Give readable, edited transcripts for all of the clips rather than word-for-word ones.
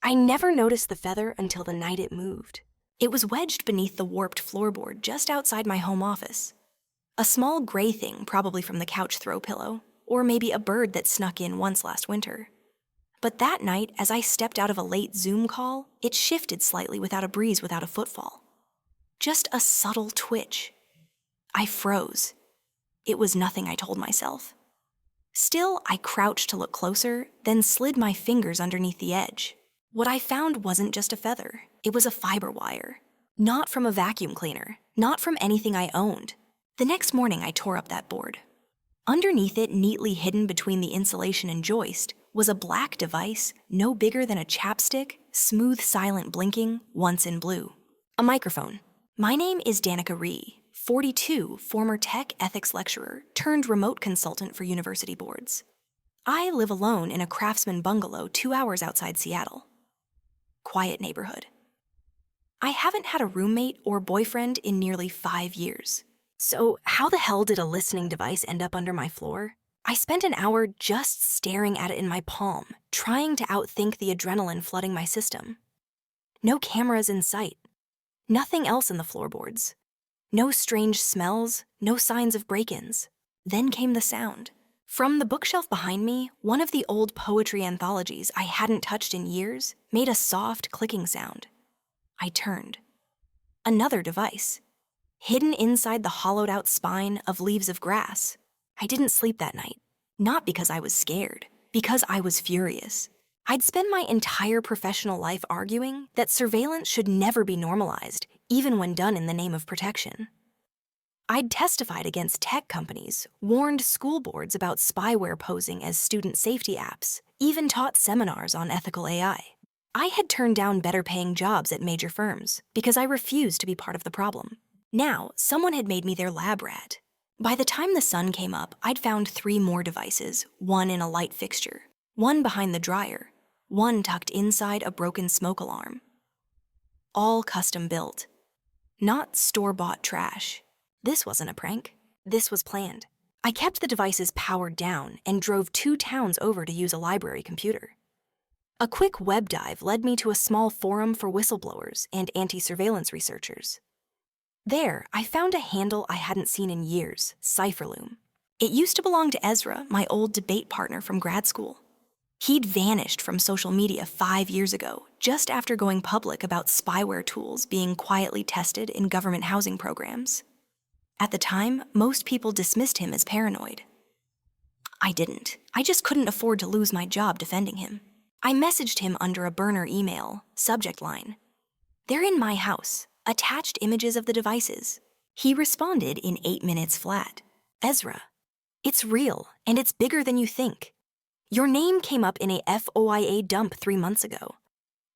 I never noticed the feather until the night it moved. It was wedged beneath the warped floorboard just outside my home office. A small gray thing, probably from the couch throw pillow, or maybe a bird that snuck in once last winter. But that night, as I stepped out of a late Zoom call, it shifted slightly without a breeze, without a footfall. Just a subtle twitch. I froze. It was nothing, I told myself. Still, I crouched to look closer, then slid my fingers underneath the edge. What I found wasn't just a feather. It was a fiber wire. Not from a vacuum cleaner. Not from anything I owned. The next morning, I tore up that board. Underneath it, neatly hidden between the insulation and joist, was a black device no bigger than a chapstick, smooth, silent blinking, once in blue. A microphone. My name is Danica Ree, 42, former tech ethics lecturer turned remote consultant for university boards. I live alone in a craftsman bungalow 2 hours outside Seattle. Quiet neighborhood. I haven't had a roommate or boyfriend in nearly 5 years. So how the hell did a listening device end up under my floor? I spent an hour just staring at it in my palm, trying to outthink the adrenaline flooding my system. No cameras in sight. Nothing else in the floorboards. No strange smells, no signs of break-ins. Then came the sound. From the bookshelf behind me, one of the old poetry anthologies I hadn't touched in years made a soft clicking sound. I turned. Another device. Hidden inside the hollowed-out spine of leaves of grass. I didn't sleep that night. Not because I was scared, because I was furious. I'd spent my entire professional life arguing that surveillance should never be normalized, even when done in the name of protection. I'd testified against tech companies, warned school boards about spyware posing as student safety apps, even taught seminars on ethical AI. I had turned down better-paying jobs at major firms because I refused to be part of the problem. Now, someone had made me their lab rat. By the time the sun came up, I'd found 3 more devices, one in a light fixture, one behind the dryer, one tucked inside a broken smoke alarm. All custom-built. Not store-bought trash. This wasn't a prank. This was planned. I kept the devices powered down and drove 2 towns over to use a library computer. A quick web dive led me to a small forum for whistleblowers and anti-surveillance researchers. There, I found a handle I hadn't seen in years, Cipherloom. It used to belong to Ezra, my old debate partner from grad school. He'd vanished from social media 5 years ago, just after going public about spyware tools being quietly tested in government housing programs. At the time, most people dismissed him as paranoid. I didn't. I just couldn't afford to lose my job defending him. I messaged him under a burner email, subject line. "They're in my house. Attached images of the devices." He responded in 8 minutes flat. "Ezra, it's real, and it's bigger than you think. Your name came up in a FOIA dump 3 months ago.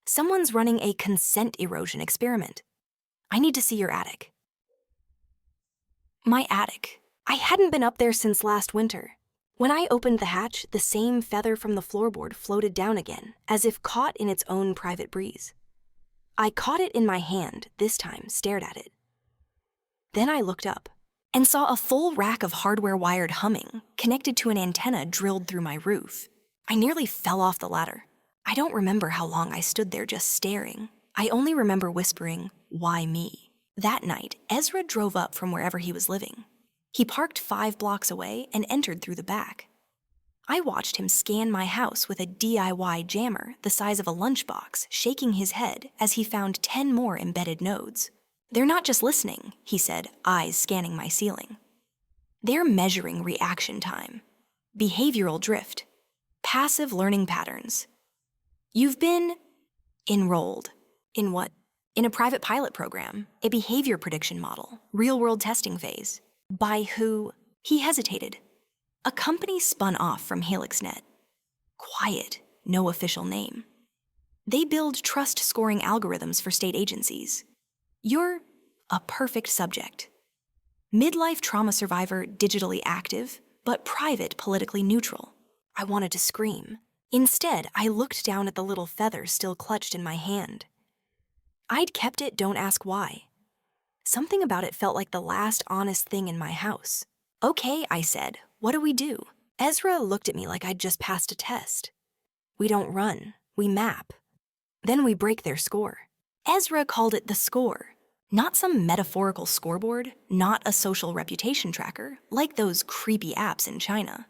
Someone's running a consent erosion experiment. I need to see your attic." My attic. I hadn't been up there since last winter. When I opened the hatch, the same feather from the floorboard floated down again, as if caught in its own private breeze. I caught it in my hand, this time stared at it. Then I looked up and saw a full rack of hardware-wired humming connected to an antenna drilled through my roof. I nearly fell off the ladder. I don't remember how long I stood there just staring. I only remember whispering, "Why me?" That night, Ezra drove up from wherever he was living. He parked 5 blocks away and entered through the back. I watched him scan my house with a DIY jammer the size of a lunchbox, shaking his head as he found 10 more embedded nodes. "They're not just listening," he said, eyes scanning my ceiling. "They're measuring reaction time, behavioral drift, passive learning patterns. You've been enrolled." In what? In a private pilot program, a behavior prediction model, real-world testing phase. By who? He hesitated. A company spun off from HelixNet. Quiet, no official name. They build trust-scoring algorithms for state agencies. You're a perfect subject. Midlife trauma survivor, digitally active, but private, politically neutral. I wanted to scream. Instead, I looked down at the little feather still clutched in my hand. I'd kept it, don't ask why. Something about it felt like the last honest thing in my house. "Okay," I said. "What do we do?" Ezra looked at me like I'd just passed a test. "We don't run. We map." Then we break their score. Ezra called it the score, not some metaphorical scoreboard, not a social reputation tracker, like those creepy apps in China.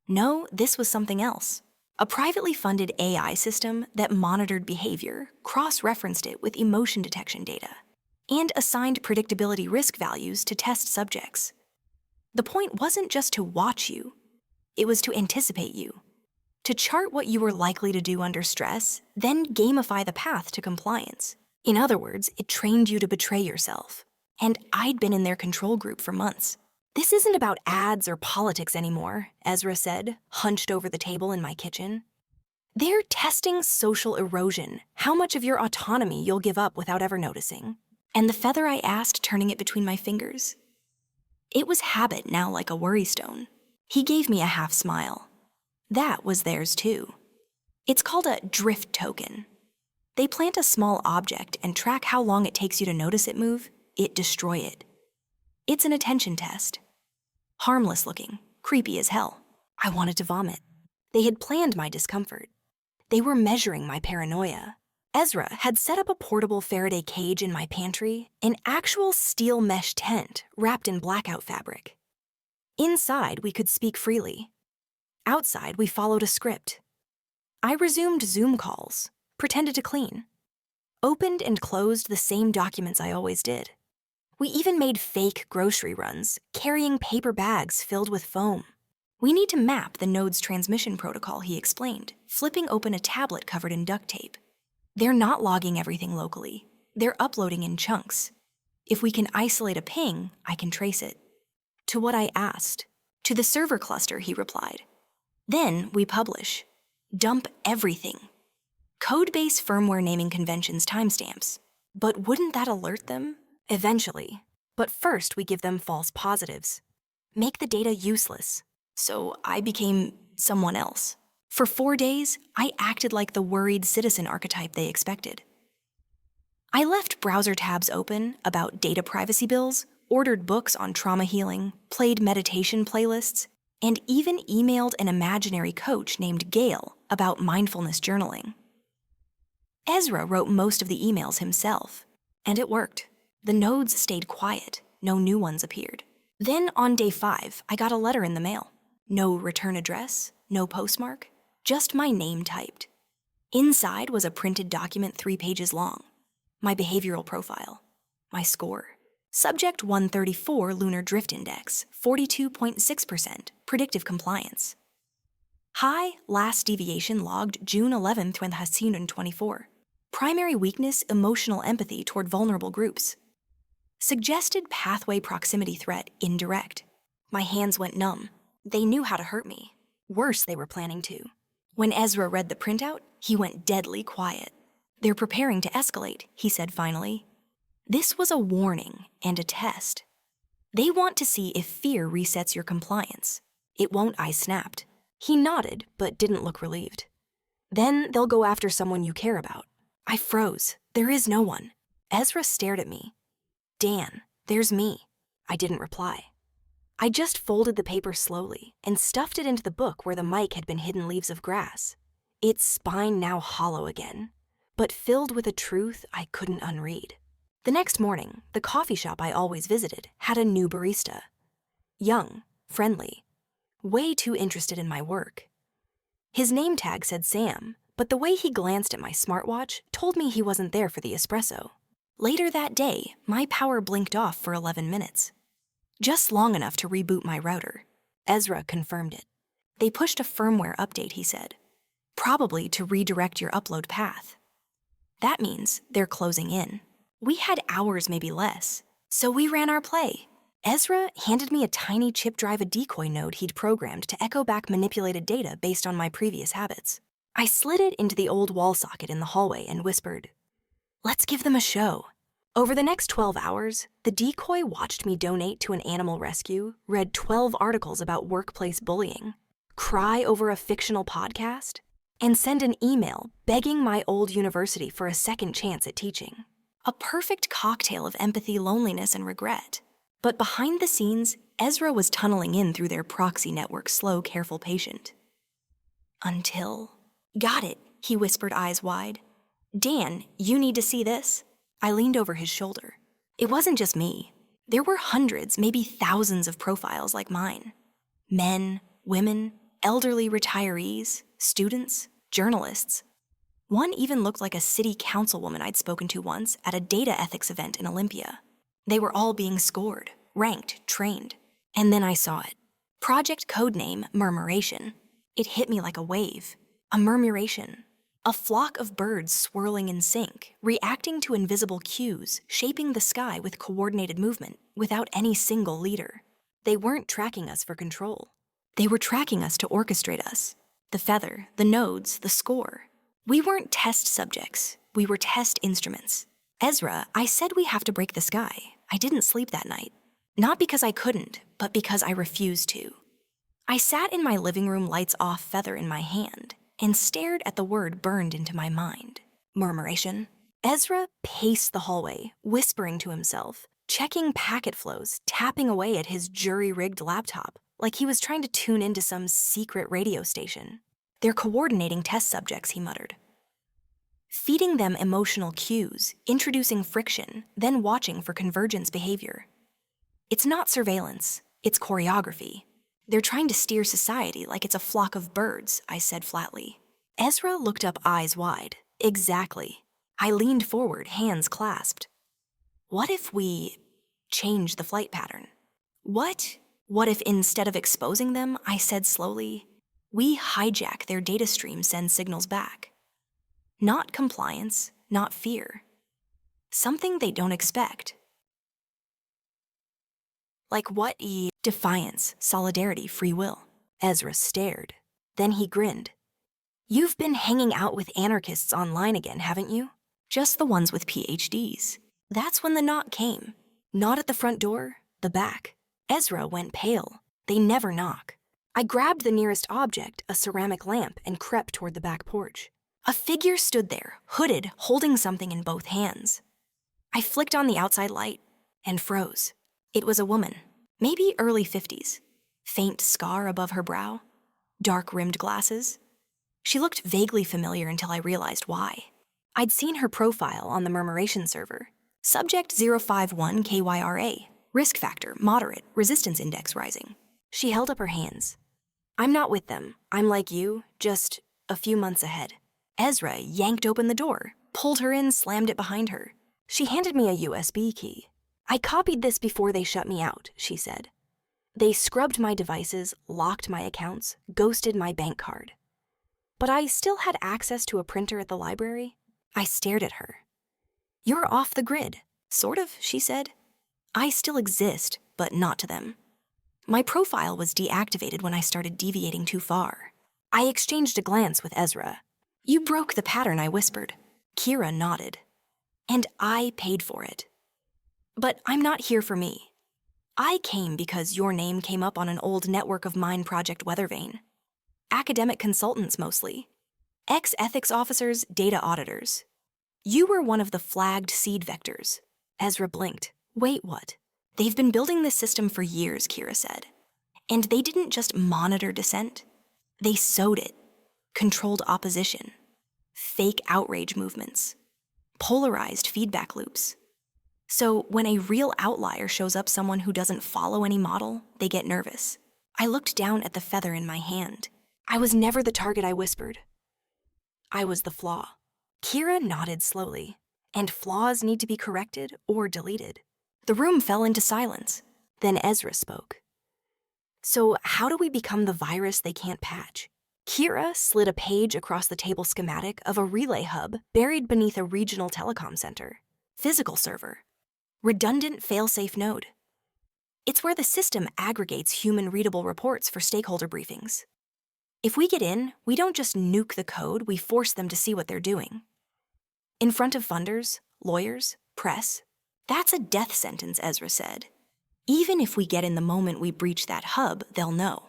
No, this was something else. A privately funded AI system that monitored behavior, cross-referenced it with emotion detection data, and assigned predictability risk values to test subjects. The point wasn't just to watch you, it was to anticipate you, to chart what you were likely to do under stress, then gamify the path to compliance. In other words, it trained you to betray yourself. And I'd been in their control group for months. This isn't about ads or politics anymore, Ezra said, hunched over the table in my kitchen. They're testing social erosion, how much of your autonomy you'll give up without ever noticing. And the feather I asked, turning it between my fingers? It was habit now, like a worry stone. He gave me a half smile. That was theirs too. It's called a drift token. They plant a small object and track how long it takes you to notice it move, it destroy it. It's an attention test. Harmless looking, creepy as hell. I wanted to vomit. They had planned my discomfort. They were measuring my paranoia. Ezra had set up a portable Faraday cage in my pantry, an actual steel mesh tent wrapped in blackout fabric. Inside, we could speak freely. Outside, we followed a script. I resumed Zoom calls, pretended to clean, opened and closed the same documents I always did. We even made fake grocery runs, carrying paper bags filled with foam. We need to map the node's transmission protocol, he explained, flipping open a tablet covered in duct tape. They're not logging everything locally. They're uploading in chunks. If we can isolate a ping, I can trace it. To what I asked. To the server cluster, he replied. Then we publish. Dump everything. Code-based firmware naming conventions timestamps. But wouldn't that alert them? Eventually. But first we give them false positives. Make the data useless. So I became someone else. For 4 days, I acted like the worried citizen archetype they expected. I left browser tabs open about data privacy bills, ordered books on trauma healing, played meditation playlists, and even emailed an imaginary coach named Gail about mindfulness journaling. Ezra wrote most of the emails himself, and it worked. The nodes stayed quiet, no new ones appeared. Then on day 5, I got a letter in the mail. No return address, no postmark, just my name typed. Inside was a printed document 3 pages long. My behavioral profile, my score. Subject 134 Lunar Drift Index, 42.6%, predictive compliance. High last deviation logged June 11, 2024. Primary weakness, emotional empathy toward vulnerable groups. Suggested pathway proximity threat, indirect. My hands went numb. They knew how to hurt me. Worse, they were planning to. When Ezra read the printout, he went deadly quiet. They're preparing to escalate, he said finally. This was a warning and a test. They want to see if fear resets your compliance. It won't, I snapped. He nodded, but didn't look relieved. Then they'll go after someone you care about. I froze. There is no one. Ezra stared at me. Dan, there's me. I didn't reply. I just folded the paper slowly and stuffed it into the book where the mic had been hidden leaves of grass. Its spine now hollow again, but filled with a truth I couldn't unread. The next morning, the coffee shop I always visited had a new barista. Young, friendly, way too interested in my work. His name tag said Sam, but the way he glanced at my smartwatch told me he wasn't there for the espresso. Later that day, my power blinked off for 11 minutes. Just long enough to reboot my router. Ezra confirmed it. They pushed a firmware update, he said. Probably to redirect your upload path. That means they're closing in. We had hours, maybe less. So we ran our play. Ezra handed me a tiny chip drive, a decoy node he'd programmed to echo back manipulated data based on my previous habits. I slid it into the old wall socket in the hallway and whispered, "Let's give them a show." Over the next 12 hours, the decoy watched me donate to an animal rescue, read 12 articles about workplace bullying, cry over a fictional podcast, and send an email begging my old university for a second chance at teaching. A perfect cocktail of empathy, loneliness, and regret. But behind the scenes, Ezra was tunneling in through their proxy network, slow, careful patient. Until... Got it, he whispered, eyes wide. Dan, you need to see this. I leaned over his shoulder. It wasn't just me. There were hundreds, maybe thousands of profiles like mine. Men, women, elderly retirees, students, journalists. One even looked like a city councilwoman I'd spoken to once at a data ethics event in Olympia. They were all being scored, ranked, trained. And then I saw it. Project codename Murmuration. It hit me like a wave. A murmuration. A flock of birds swirling in sync, reacting to invisible cues, shaping the sky with coordinated movement, without any single leader. They weren't tracking us for control. They were tracking us to orchestrate us. The feather, the nodes, the score. We weren't test subjects. We were test instruments. Ezra, I said we have to break the sky. I didn't sleep that night. Not because I couldn't, but because I refused to. I sat in my living room, lights off, feather in my hand, and stared at the word burned into my mind. Murmuration. Ezra paced the hallway, whispering to himself, checking packet flows, tapping away at his jury-rigged laptop, like he was trying to tune into some secret radio station. They're coordinating test subjects, he muttered. Feeding them emotional cues, introducing friction, then watching for convergence behavior. It's not surveillance, it's choreography. They're trying to steer society like it's a flock of birds, I said flatly. Ezra looked up, eyes wide. Exactly. I leaned forward, hands clasped. What if we change the flight pattern? What if instead of exposing them, I said slowly, we hijack their data stream, send signals back? Not compliance, not fear. Something they don't expect. Like what? Defiance, solidarity, free will. Ezra stared. Then he grinned. You've been hanging out with anarchists online again, haven't you? Just the ones with PhDs. That's when the knock came. Not at the front door, the back. Ezra went pale. They never knock. I grabbed the nearest object, a ceramic lamp, and crept toward the back porch. A figure stood there, hooded, holding something in both hands. I flicked on the outside light and froze. It was a woman, maybe early 50s. Faint scar above her brow, dark-rimmed glasses. She looked vaguely familiar until I realized why. I'd seen her profile on the Murmuration server. Subject 051 KYRA. Risk factor, moderate, resistance index rising. She held up her hands. I'm not with them. I'm like you, just a few months ahead. Ezra yanked open the door, pulled her in, slammed it behind her. She handed me a USB key. I copied this before they shut me out, she said. They scrubbed my devices, locked my accounts, ghosted my bank card. But I still had access to a printer at the library. I stared at her. You're off the grid. Sort of, she said. I still exist, but not to them. My profile was deactivated when I started deviating too far. I exchanged a glance with Ezra. You broke the pattern, I whispered. Kira nodded. And I paid for it. But I'm not here for me. I came because your name came up on an old network of mine, Project Weathervane. Academic consultants mostly. Ex-ethics officers, data auditors. You were one of the flagged seed vectors. Ezra blinked. Wait, what? They've been building this system for years, Kira said. And they didn't just monitor dissent. They sowed it. Controlled opposition. Fake outrage movements. Polarized feedback loops. So when a real outlier shows up, someone who doesn't follow any model, they get nervous. I looked down at the feather in my hand. I was never the target, I whispered. I was the flaw. Kira nodded slowly. And flaws need to be corrected or deleted. The room fell into silence. Then Ezra spoke. So how do we become the virus they can't patch? Kira slid a page across the table schematic of a relay hub buried beneath a regional telecom center. Physical server. Redundant fail-safe node. It's where the system aggregates human-readable reports for stakeholder briefings. If we get in, we don't just nuke the code, we force them to see what they're doing. In front of funders, lawyers, press. That's a death sentence, Ezra said. Even if we get in the moment we breach that hub, they'll know.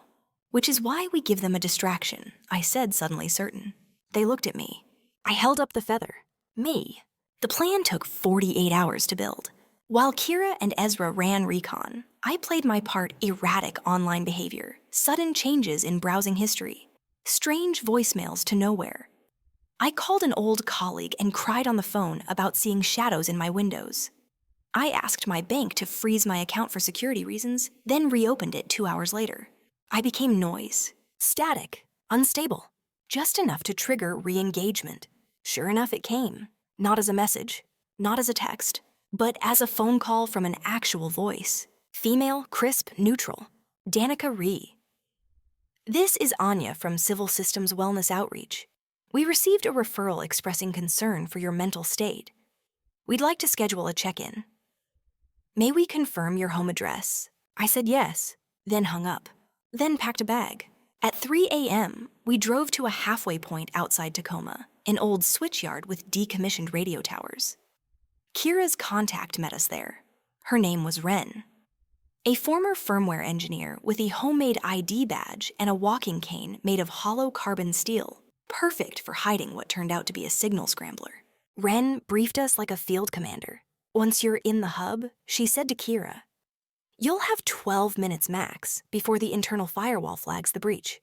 Which is why we give them a distraction, I said, suddenly certain. They looked at me. I held up the feather. Me. The plan took 48 hours to build. While Kira and Ezra ran recon, I played my part: erratic online behavior, sudden changes in browsing history, strange voicemails to nowhere. I called an old colleague and cried on the phone about seeing shadows in my windows. I asked my bank to freeze my account for security reasons, then reopened it 2 hours later. I became noise, static, unstable, just enough to trigger re-engagement. Sure enough, it came. Not as a message, not as a text, but as a phone call from an actual voice. Female, crisp, neutral. Danica Ree. This is Anya from Civil Systems Wellness Outreach. We received a referral expressing concern for your mental state. We'd like to schedule a check-in. May we confirm your home address? I said yes, then hung up, then packed a bag. At 3 a.m., we drove to a halfway point outside Tacoma, an old switchyard with decommissioned radio towers. Kira's contact met us there. Her name was Ren. A former firmware engineer with a homemade ID badge and a walking cane made of hollow carbon steel, perfect for hiding what turned out to be a signal scrambler. Ren briefed us like a field commander. Once you're in the hub, she said to Kira, "You'll have 12 minutes max before the internal firewall flags the breach.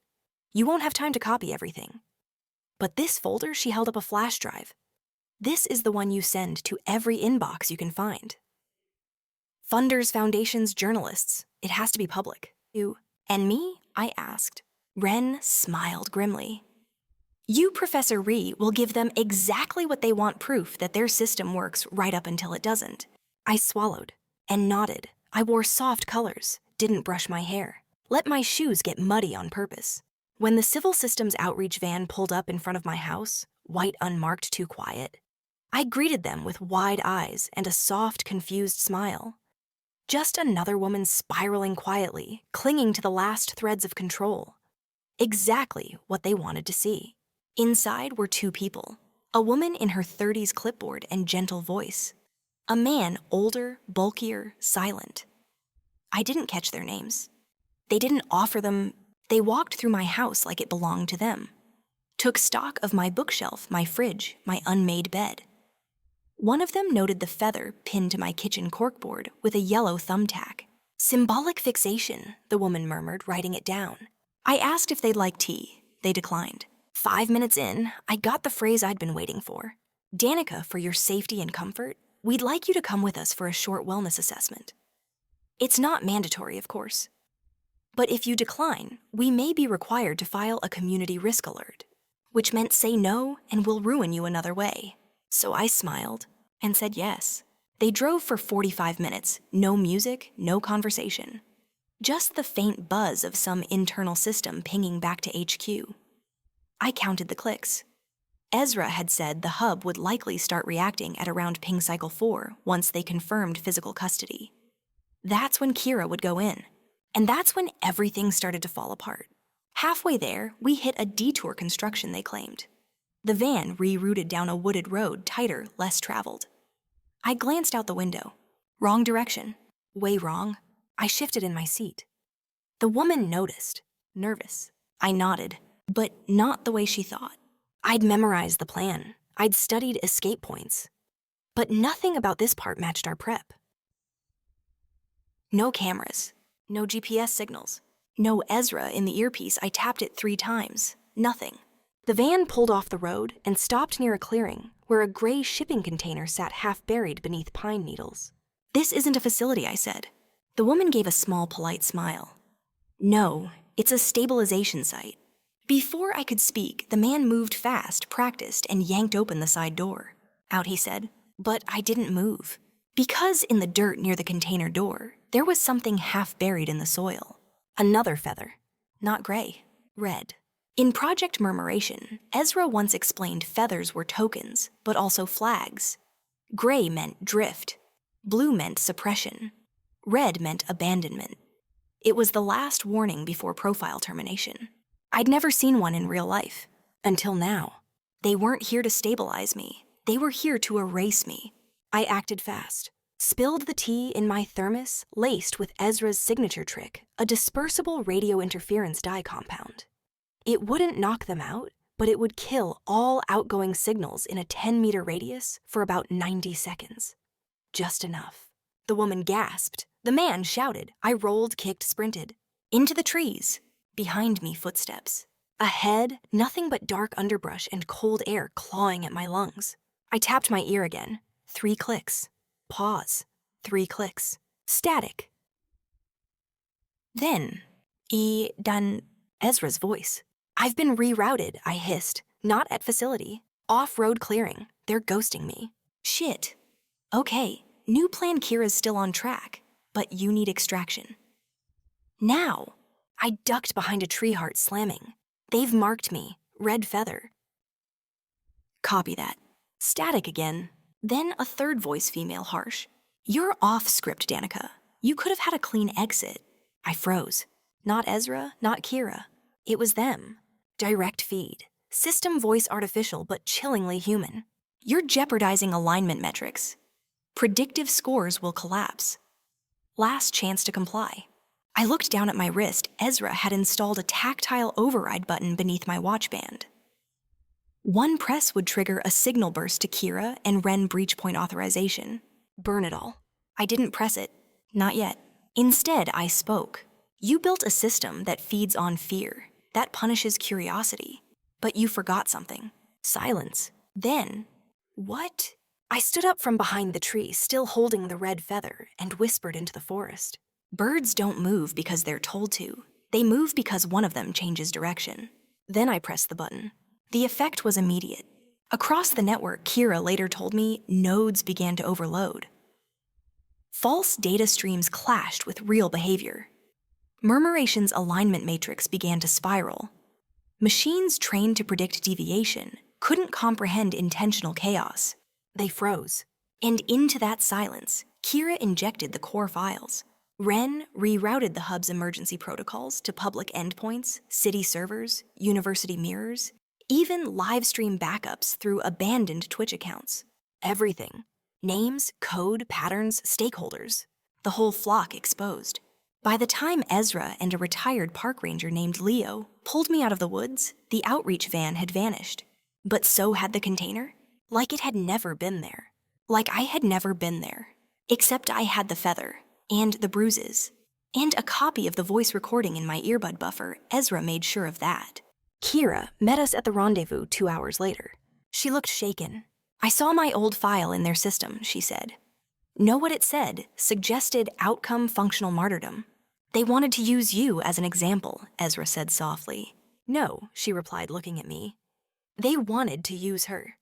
You won't have time to copy everything." But this folder, she held up a flash drive. This is the one you send to every inbox you can find. Funders Foundation's journalists. It has to be public. You and me? I asked. Ren smiled grimly. You, Professor Ree, will give them exactly what they want proof that their system works right up until it doesn't. I swallowed and nodded. I wore soft colors, didn't brush my hair, let my shoes get muddy on purpose. When the Civil Systems Outreach van pulled up in front of my house, white unmarked too quiet, I greeted them with wide eyes and a soft, confused smile. Just another woman spiraling quietly, clinging to the last threads of control. Exactly what they wanted to see. Inside were two people, a woman in her 30s clipboard and gentle voice, a man older, bulkier, silent. I didn't catch their names. They didn't offer them. They walked through my house like it belonged to them. Took stock of my bookshelf, my fridge, my unmade bed. One of them noted the feather pinned to my kitchen corkboard with a yellow thumbtack. Symbolic fixation, the woman murmured, writing it down. I asked if they'd like tea. They declined. 5 minutes in, I got the phrase I'd been waiting for. Danica, for your safety and comfort, we'd like you to come with us for a short wellness assessment. It's not mandatory, of course. But if you decline, we may be required to file a community risk alert, which meant say no and we'll ruin you another way. So I smiled and said yes. They drove for 45 minutes, no music, no conversation. Just the faint buzz of some internal system pinging back to HQ. I counted the clicks. Ezra had said the hub would likely start reacting at around ping cycle 4 once they confirmed physical custody. That's when Kira would go in. And that's when everything started to fall apart. Halfway there, we hit a detour construction they claimed. The van rerouted down a wooded road, tighter, less traveled. I glanced out the window. Wrong direction. Way wrong. I shifted in my seat. The woman noticed. Nervous. I nodded, but not the way she thought. I'd memorized the plan. I'd studied escape points. But nothing about this part matched our prep. No cameras. No GPS signals. No Ezra in the earpiece. I tapped it 3 times. Nothing. The van pulled off the road and stopped near a clearing where a gray shipping container sat half buried beneath pine needles. This isn't a facility, I said. The woman gave a small, polite smile. No, it's a stabilization site. Before I could speak, the man moved fast, practiced, and yanked open the side door. Out, he said, but I didn't move. Because in the dirt near the container door, there was something half buried in the soil. Another feather. Not gray. Red. In Project Murmuration, Ezra once explained feathers were tokens, but also flags. Gray meant drift. Blue meant suppression. Red meant abandonment. It was the last warning before profile termination. I'd never seen one in real life. Until now. They weren't here to stabilize me. They were here to erase me. I acted fast. Spilled the tea in my thermos, laced with Ezra's signature trick, a dispersible radio interference dye compound. It wouldn't knock them out, but it would kill all outgoing signals in a 10-meter radius for about 90 seconds. Just enough. The woman gasped. The man shouted. I rolled, kicked, sprinted. Into the trees. Behind me, footsteps. Ahead, nothing but dark underbrush and cold air clawing at my lungs. I tapped my ear again. 3 clicks. Pause. 3 clicks. Static. Then, dan Ezra's voice. I've been rerouted, I hissed. Not at facility. Off-road clearing. They're ghosting me. Shit. Okay, new plan Kira's still on track, but you need extraction. Now. I ducked behind a tree heart slamming. They've marked me. Red feather. Copy that. Static again. Then a third voice, female, harsh. You're off script, Danica. You could have had a clean exit. I froze. Not Ezra, not Kira. It was them. Direct feed. System voice artificial, but chillingly human. You're jeopardizing alignment metrics. Predictive scores will collapse. Last chance to comply. I looked down at my wrist. Ezra had installed a tactile override button beneath my watch band. One press would trigger a signal burst to Kira and Ren breach point authorization. Burn it all. I didn't press it. Not yet. Instead, I spoke. You built a system that feeds on fear, that punishes curiosity. But you forgot something. Silence. Then, what? I stood up from behind the tree, still holding the red feather, and whispered into the forest. Birds don't move because they're told to. They move because one of them changes direction. Then I pressed the button. The effect was immediate. Across the network, Kira later told me, nodes began to overload. False data streams clashed with real behavior. Murmuration's alignment matrix began to spiral. Machines trained to predict deviation couldn't comprehend intentional chaos. They froze. And into that silence, Kira injected the core files. Ren rerouted the hub's emergency protocols to public endpoints, city servers, university mirrors, even live stream backups through abandoned Twitch accounts. Everything. Names, code, patterns, stakeholders. The whole flock exposed. By the time Ezra and a retired park ranger named Leo pulled me out of the woods, the outreach van had vanished. But so had the container. Like it had never been there. Like I had never been there. Except I had the feather, and the bruises, and a copy of the voice recording in my earbud buffer. Ezra made sure of that. Kira met us at the rendezvous 2 hours later. She looked shaken. I saw my old file in their system, she said. Know what it said? Suggested outcome functional martyrdom. They wanted to use you as an example, Ezra said softly. No, she replied, looking at me. They wanted to use her.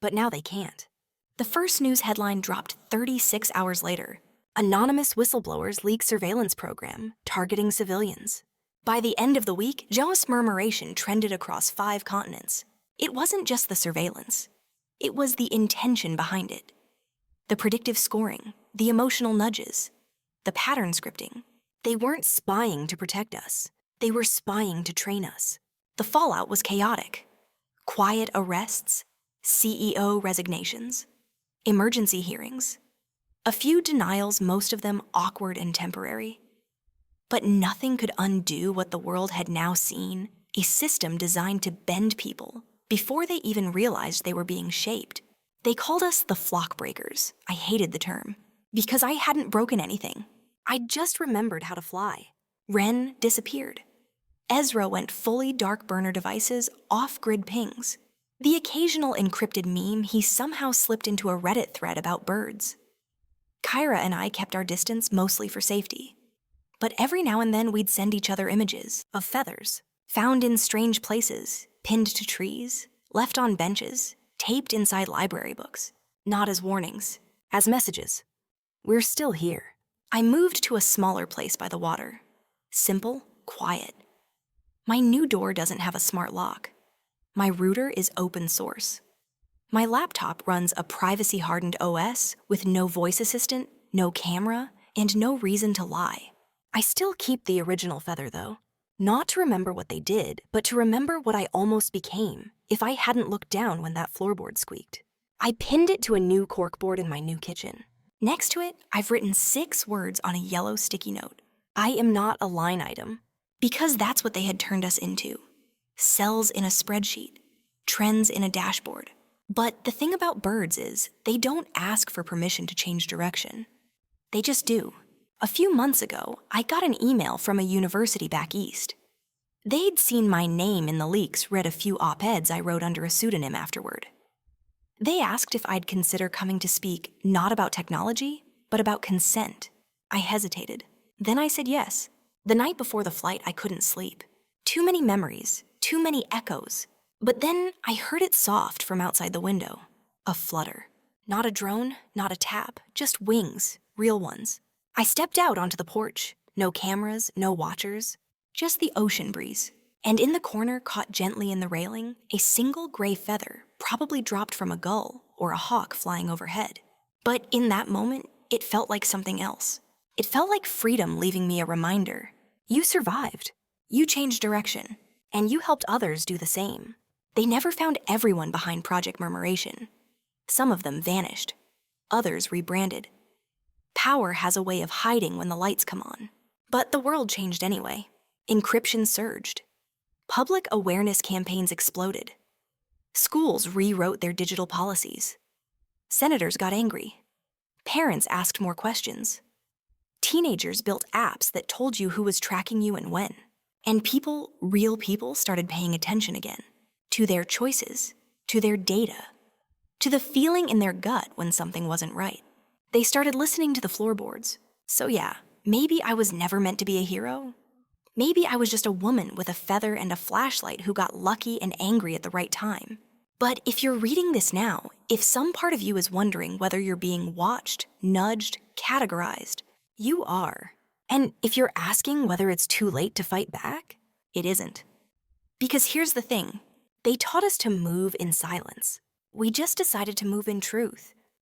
But now they can't. The first news headline dropped 36 hours later. Anonymous whistleblowers leak surveillance program targeting civilians. By the end of the week, Project Murmuration trended across 5 continents. It wasn't just the surveillance. It was the intention behind it. The predictive scoring, the emotional nudges, the pattern scripting. They weren't spying to protect us. They were spying to train us. The fallout was chaotic. Quiet arrests, CEO resignations, emergency hearings, a few denials, most of them awkward and temporary. But nothing could undo what the world had now seen, a system designed to bend people before they even realized they were being shaped. They called us the flock breakers. I hated the term, because I hadn't broken anything. I just remembered how to fly. Ren disappeared. Ezra went fully dark burner devices, off-grid pings. The occasional encrypted meme, he somehow slipped into a Reddit thread about birds. Kyra and I kept our distance mostly for safety. But every now and then we'd send each other images of feathers, found in strange places, pinned to trees, left on benches, taped inside library books. Not as warnings, as messages. We're still here. I moved to a smaller place by the water. Simple, quiet. My new door doesn't have a smart lock. My router is open source. My laptop runs a privacy-hardened OS with no voice assistant, no camera, and no reason to lie. I still keep the original feather, though. Not to remember what they did, but to remember what I almost became if I hadn't looked down when that floorboard squeaked. I pinned it to a new corkboard in my new kitchen. Next to it, I've written 6 words on a yellow sticky note. I am not a line item, because that's what they had turned us into. Cells in a spreadsheet, trends in a dashboard. But the thing about birds is they don't ask for permission to change direction. They just do. A few months ago, I got an email from a university back east. They'd seen my name in the leaks, read a few op-eds I wrote under a pseudonym afterward. They asked if I'd consider coming to speak not about technology, but about consent. I hesitated. Then I said yes. The night before the flight, I couldn't sleep. Too many memories, too many echoes. But then I heard it soft from outside the window. A flutter. Not a drone, not a tap, just wings, real ones. I stepped out onto the porch. No cameras, no watchers, just the ocean breeze. And in the corner, caught gently in the railing, a single gray feather, probably dropped from a gull or a hawk flying overhead. But in that moment, it felt like something else. It felt like freedom leaving me a reminder. You survived. You changed direction. And you helped others do the same. They never found everyone behind Project Murmuration. Some of them vanished. Others rebranded. Power has a way of hiding when the lights come on. But the world changed anyway. Encryption surged. Public awareness campaigns exploded. Schools rewrote their digital policies. Senators got angry. Parents asked more questions. Teenagers built apps that told you who was tracking you and when. And people, real people, started paying attention again. To their choices, to their data, to the feeling in their gut when something wasn't right. They started listening to the floorboards. So yeah, maybe I was never meant to be a hero. Maybe I was just a woman with a feather and a flashlight who got lucky and angry at the right time. But if you're reading this now, if some part of you is wondering whether you're being watched, nudged, categorized, you are. And if you're asking whether it's too late to fight back, it isn't. Because here's the thing, they taught us to move in silence. We just decided to move in truth.